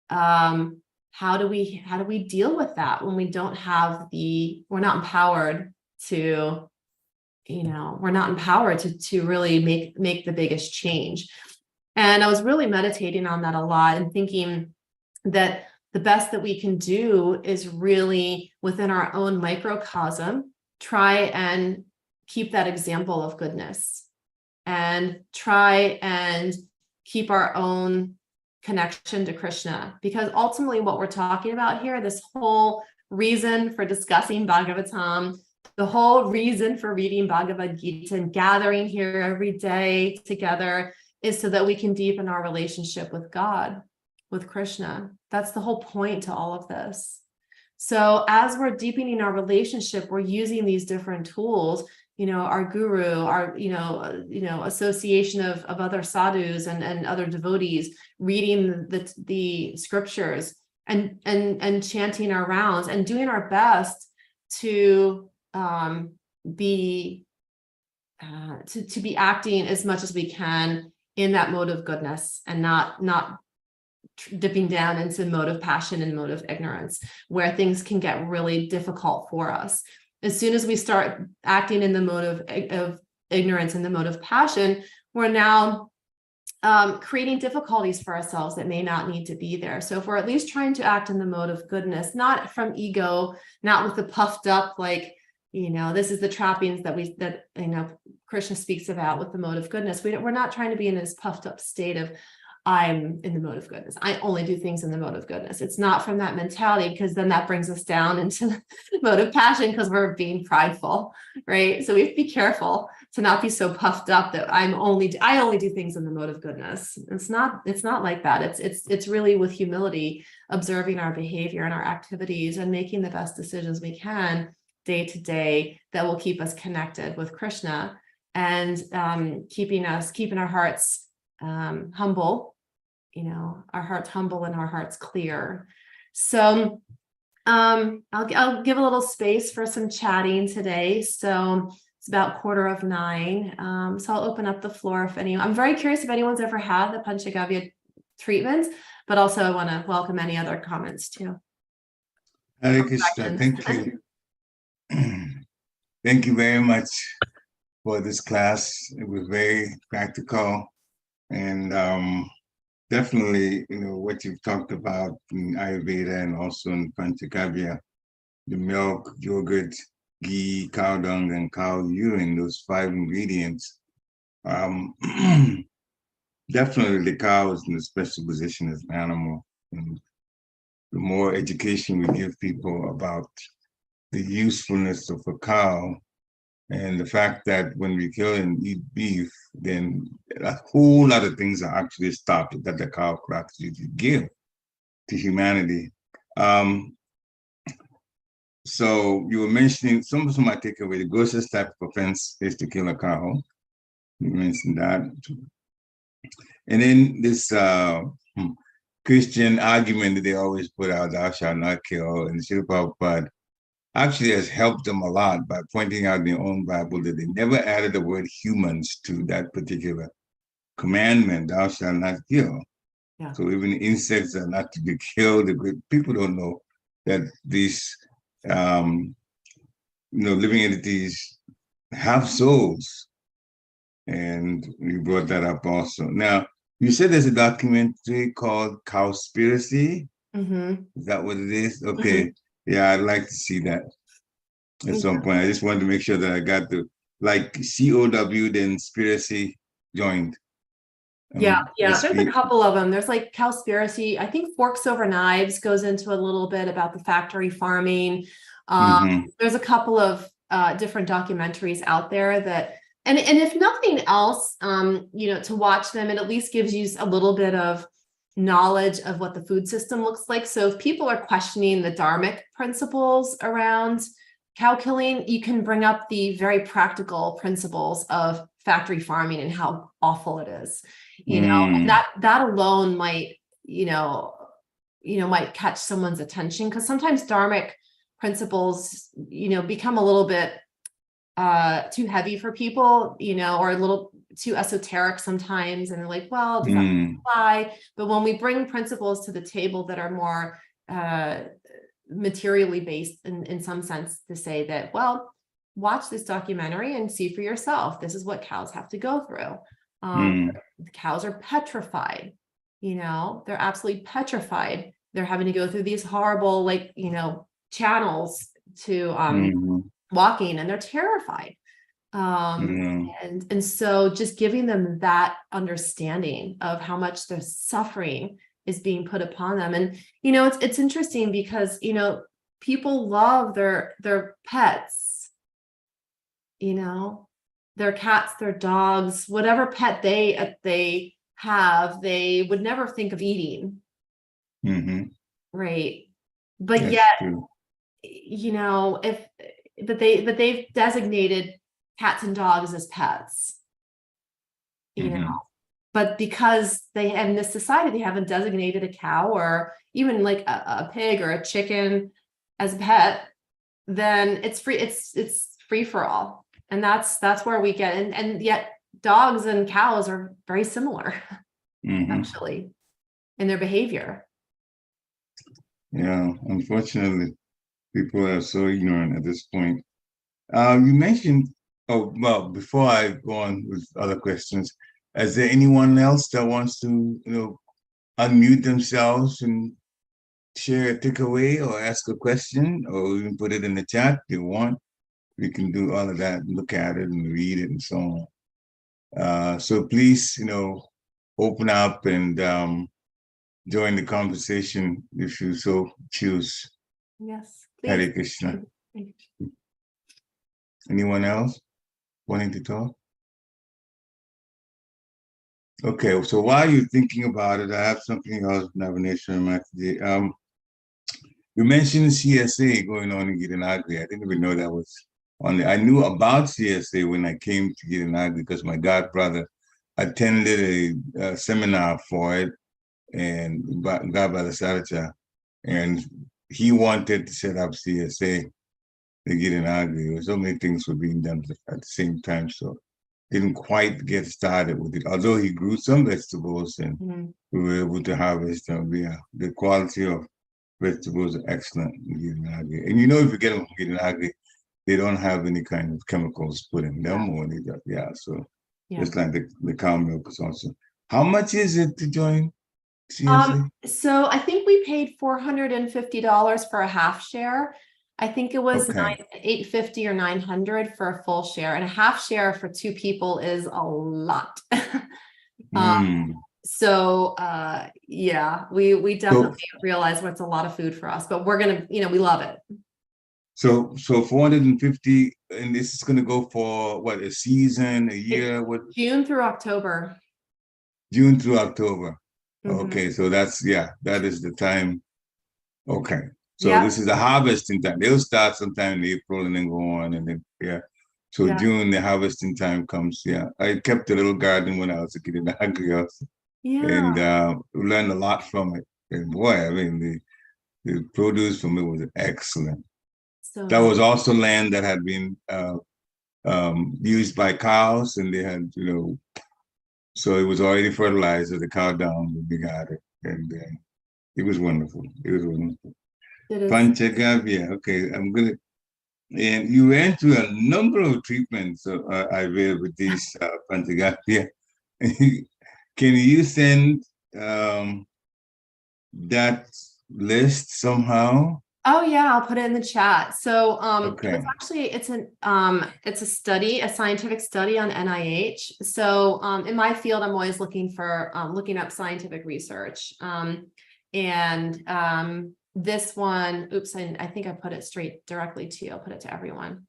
How do we deal with that when we don't have we're not empowered to, we're not empowered to really make the biggest change? And I was really meditating on that a lot and thinking that the best that we can do is really within our own microcosm, try and keep that example of goodness and try and keep our own connection to Krishna. Because ultimately what we're talking about here, this whole reason for discussing Bhagavatam, the whole reason for reading Bhagavad Gita and gathering here every day together is so that we can deepen our relationship with God, with Krishna. That's the whole point to all of this. So as we're deepening our relationship, we're using these different tools, our guru, our, association of other sadhus and other devotees, reading the scriptures and chanting our rounds and doing our best to be acting as much as we can in that mode of goodness and not dipping down into mode of passion and mode of ignorance, where things can get really difficult for us. As soon as we start acting in the mode of ignorance and the mode of passion, we're now creating difficulties for ourselves that may not need to be there. So if we're at least trying to act in the mode of goodness, not from ego, not with the puffed up, this is the trappings that Krishna speaks about with the mode of goodness. We're not trying to be in this puffed up state of, I'm in the mode of goodness. I only do things in the mode of goodness. It's not from that mentality, because then that brings us down into the mode of passion because we're being prideful, right? So we have to be careful to not be so puffed up that I only do things in the mode of goodness. It's not like that. It's really with humility, observing our behavior and our activities and making the best decisions we can day to day that will keep us connected with Krishna and keeping our hearts humble. Our hearts humble and our hearts clear. So I'll give a little space for some chatting today. So it's about 8:45. So I'll open up the floor if anyone. I'm very curious if anyone's ever had the Panchagavya treatments, but also I want to welcome any other comments too. Hare Krishna, thank you. Thank you very much for this class. It was very practical and definitely, what you've talked about in Ayurveda and also in Panchagavya, the milk, yogurt, ghee, cow dung, and cow urine, those 5 ingredients. Definitely the cow is in a special position as an animal. And the more education we give people about the usefulness of a cow, and the fact that when we kill and eat beef, then a whole lot of things are actually stopped that the cow could actually give to humanity. So you were mentioning, some might take away the grossest type of offense is to kill a cow. You mentioned that. And then this Christian argument that they always put out, thou shalt not kill, and Srila Prabhupada actually has helped them a lot by pointing out in their own Bible that they never added the word humans to that particular commandment, thou shalt not kill. Yeah. So even insects are not to be killed. People don't know that these living entities have souls. And you brought that up also. Now, you said there's a documentary called Cowspiracy. Mm-hmm. Is that what it is? Okay. Mm-hmm. Yeah, I'd like to see that at some point. I just wanted to make sure that I got the, COW, then Spiracy joined. Yeah, there's a couple of them. There's Cowspiracy. I think Forks Over Knives goes into a little bit about the factory farming. There's a couple of different documentaries out there that, and if nothing else, to watch them, it at least gives you a little bit of knowledge of what the food system looks like. So if people are questioning the dharmic principles around cow killing, you can bring up the very practical principles of factory farming and how awful it is. And that alone might, might catch someone's attention, because sometimes dharmic principles, become a little bit too heavy for people, or a little too esoteric sometimes, and they're like, well, does that apply? But when we bring principles to the table that are more materially based in some sense, to say that, well, watch this documentary and see for yourself, this is what cows have to go through. The cows are petrified, they're absolutely petrified they're having to go through these horrible, like, channels to walking, and they're terrified. And so just giving them that understanding of how much their suffering is being put upon them. And, it's interesting because, people love their pets, their cats, their dogs, whatever pet they have, they would never think of eating. Right. But That's yet, true. but they've designated cats and dogs as pets, but because they in this society, they haven't designated a cow or even like a pig or a chicken as a pet, then it's free. It's free for all. And that's where we get, and yet dogs and cows are very similar, actually, in their behavior. Yeah, unfortunately, people are so ignorant at this point. You mentioned, before I go on with other questions, is there anyone else that wants to, unmute themselves and share a takeaway or ask a question, or even put it in the chat if you want? We can do all of that, look at it and read it and so on. So please, open up and join the conversation if you so choose. Yes, Hare please. Krishna. Anyone else wanting to talk? Okay, so while you're thinking about it, I have something else, Vrindavaneswari today. You mentioned CSA going on in Girinagri. I didn't even know that was on there. I knew about CSA when I came to Girinagri because my god brother attended a seminar for it, and God Brother Saracha, and he wanted to set up CSA to Girinagri. So many things were being done at the same time, so didn't quite get started with it. Although he grew some vegetables and we were able to harvest them. Yeah, the quality of vegetables are excellent in Girinagri. And if you get them from Girinagri, they don't have any kind of chemicals put in them or anything. Yeah, so just like the cow milk is also. How much is it to join CSA? So I think we paid $450 for a half share. I think it was $850 or $900 for a full share, and a half share for two people is a lot. So we definitely realize what's a lot of food for us, but we're gonna, we love it. So 450, and this is gonna go for what, a season, a year? What? June through October. June through October. Okay, so that is the time. Okay. So this is the harvesting time. They'll start sometime in April and then go on, and then So June, the harvesting time comes. Yeah, I kept a little garden when I was a kid in the agri also, and learned a lot from it. And boy, I mean, the produce from it was excellent. So that was also land that had been used by cows, and they had, so it was already fertilized with the cow dung when we got it, and it was wonderful. It was wonderful. Panchagavya. Okay, I'm gonna. And you went through a number of treatments. I read with these Panchagavya. Can you send that list somehow? Oh yeah, I'll put it in the chat. So it's a study, a scientific study on NIH. So in my field, I'm always looking for looking up scientific research. This one, oops, I think I put it straight directly to you. I'll put it to everyone.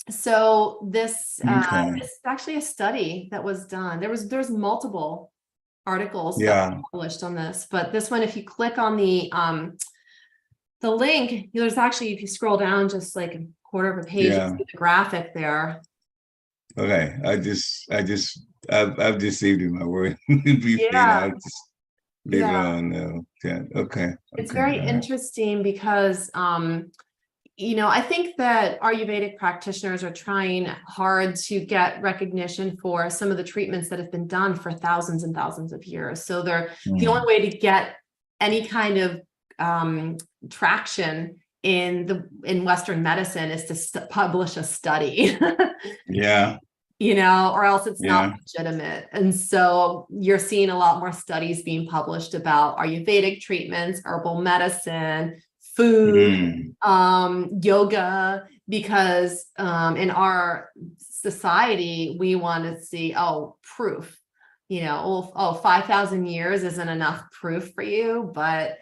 So this is actually a study that was done. There's multiple articles that were published on this, but this one, if you click on the link, there's actually, if you scroll down just like a quarter of a page, you see the graphic there. Okay, I've just saved in my word. Later on, okay. It's very interesting because I think that Ayurvedic practitioners are trying hard to get recognition for some of the treatments that have been done for thousands and thousands of years. So they're the only way to get any kind of traction in Western medicine is to publish a study. or else it's not legitimate. And so you're seeing a lot more studies being published about Ayurvedic treatments, herbal medicine, food, yoga, because in our society, we want to see, proof, 5,000 years isn't enough proof for you, but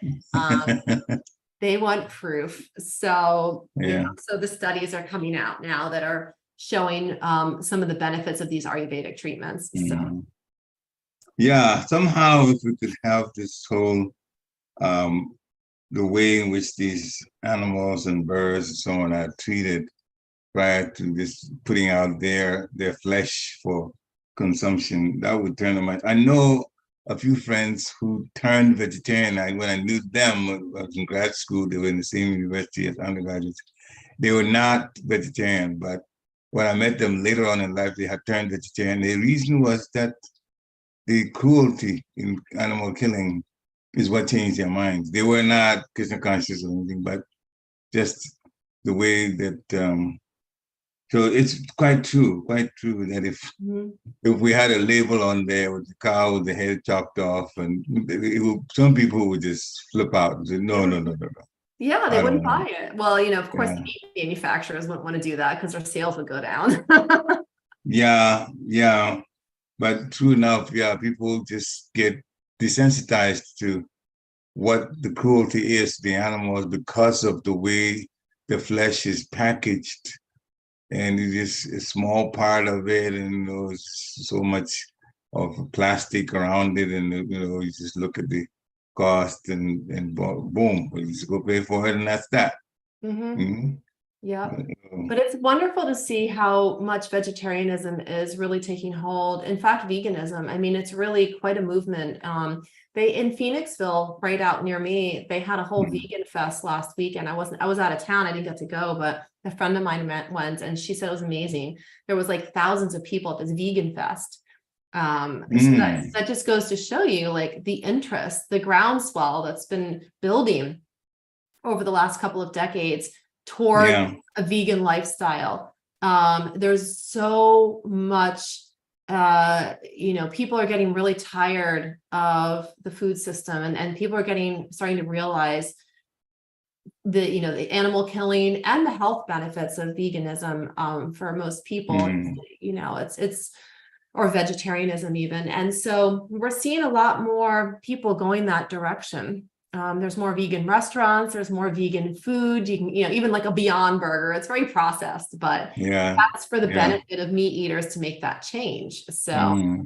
they want proof. So, so the studies are coming out now that are showing some of the benefits of these Ayurvedic treatments. So. Yeah, somehow if we could have this whole, the way in which these animals and birds and so on are treated prior to this putting out their flesh for consumption, that would turn them. I know a few friends who turned vegetarian. When I knew them, I was in grad school, they were in the same university as undergraduates. They were not vegetarian, but when I met them later on in life, they had turned vegetarian. The reason was that the cruelty in animal killing is what changed their minds. They were not Krishna conscious or anything, but just the way that, so it's quite true that if we had a label on there with the cow with the head chopped off, and some people would just flip out and say, no. Yeah, they wouldn't buy it. Well, of course, the meat manufacturers wouldn't want to do that because their sales would go down. Yeah. But true enough, people just get desensitized to what the cruelty is to the animals because of the way the flesh is packaged. And it is a small part of it, and there's so much of plastic around it, and you just look at the cost and boom, you just go pay for it, and that's that. Yeah, but it's wonderful to see how much vegetarianism is really taking hold. In fact, veganism, it's really quite a movement. They in Phoenixville, right out near me, they had a whole vegan fest last weekend. I was out of town, I didn't get to go, but a friend of mine went, and she said it was amazing. There was like thousands of people at this vegan fest. So that just goes to show you like the interest, the groundswell that's been building over the last couple of decades toward a vegan lifestyle. There's so much, people are getting really tired of the food system, and people are starting to realize the animal killing and the health benefits of veganism for most people. It's or vegetarianism even. And so we're seeing a lot more people going that direction. There's more vegan restaurants, there's more vegan food. You can, even like a Beyond Burger, it's very processed, but that's for the benefit of meat eaters to make that change. So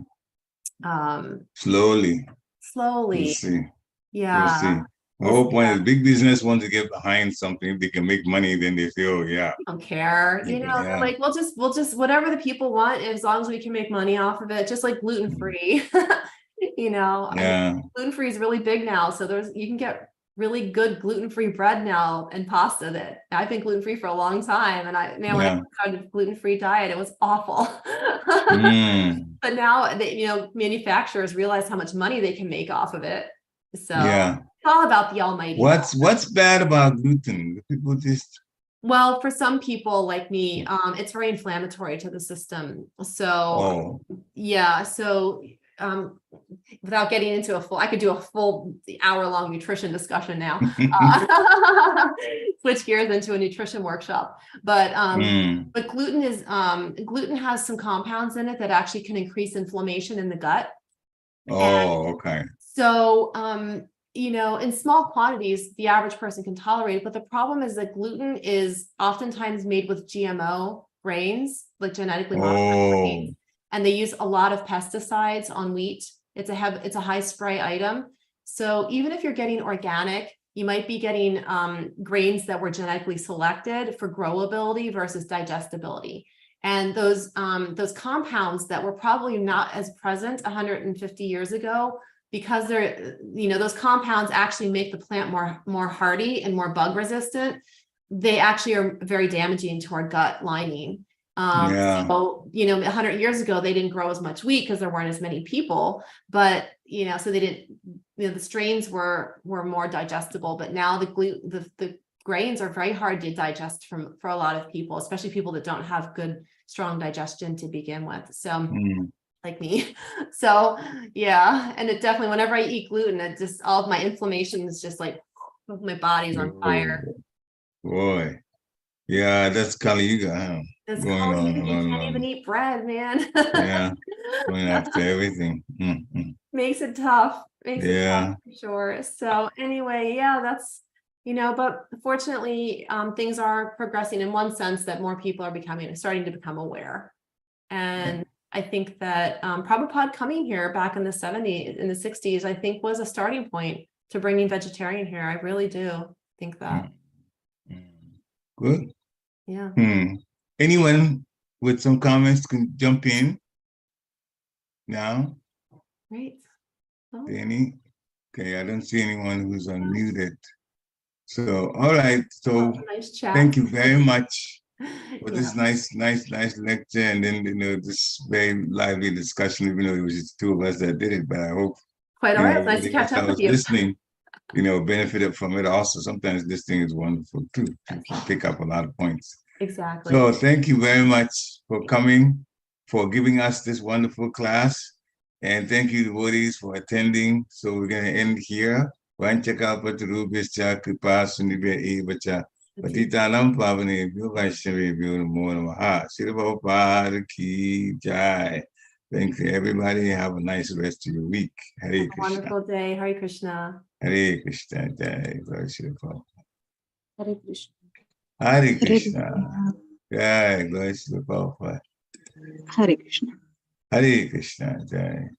slowly. We'll see. Yeah. We'll see. The whole point is big business wants to get behind something. If they can make money, then they say, oh yeah. I don't care. They're like, we'll just whatever the people want, as long as we can make money off of it, just like gluten-free. Gluten-free is really big now. So you can get really good gluten-free bread now and pasta that I've been gluten-free for a long time. And when I started a gluten-free diet, it was awful. But now manufacturers realize how much money they can make off of it. So it's all about the almighty. What's bad about gluten? People just... Well, for some people like me, it's very inflammatory to the system. So without getting into I could do a full hour-long nutrition discussion now. Switch gears into a nutrition workshop. But gluten has some compounds in it that actually can increase inflammation in the gut. Okay. So, in small quantities, the average person can tolerate it. But the problem is that gluten is oftentimes made with GMO grains, like genetically modified grains. And they use a lot of pesticides on wheat. It's a high spray item. So even if you're getting organic, you might be getting grains that were genetically selected for growability versus digestibility. And those compounds that were probably not as present 150 years ago, because those compounds actually make the plant more hardy and more bug resistant, they actually are very damaging to our gut lining. So 100 years ago they didn't grow as much wheat because there weren't as many people, but so they didn't, the strains were more digestible. But now the grains are very hard to digest for a lot of people, especially people that don't have good strong digestion to begin with. So Mm. like me. So yeah. And it definitely, whenever I eat gluten, it just, all of my inflammation is just like, my body's on fire. Boy. Yeah, that's Kali Yuga, huh? It's Going called, on you and on and can't even on. eat bread, man. Yeah, going after everything. Makes it tough. Makes it Yeah. tough for sure. So anyway, yeah, that's, but fortunately, things are progressing in one sense, that more people are starting to become aware. And I think that Prabhupada coming here back in the 70s, in the 60s, I think was a starting point to bringing vegetarian here. I really do think that. Good. Yeah. Anyone with some comments can jump in now. Great. Oh, Danny? Okay, I don't see anyone who's unmuted. So, all right. So, nice chat. thank you very much for Yeah. this nice lecture, and then this very lively discussion. Even though it was just two of us that did it, but I hope Quite all right. Nice to catch up with you. Listening, benefited from it. Also, sometimes this thing is wonderful too. You can pick up a lot of points. Exactly. So, thank you very much for coming, for giving us this wonderful class. And thank you, devotees, for attending. So we're going to end here. Vanchaka Patrubhischa Kripa Sunibhya Evacha Patitanam Pavanebhyo Vaishnavebhyo Namo Namaha. Srila Prabhupada Ki Jai. Thank you, everybody. Have a nice rest of your week. Hare Krishna. Wonderful day. Hare Krishna. Hare Krishna. Jai. Glory Srila Prabhupada. Hare Krishna. Hare Krishna. Jai. Glory Srila Prabhupada. Hare Krishna. Hare Krishna. Jai.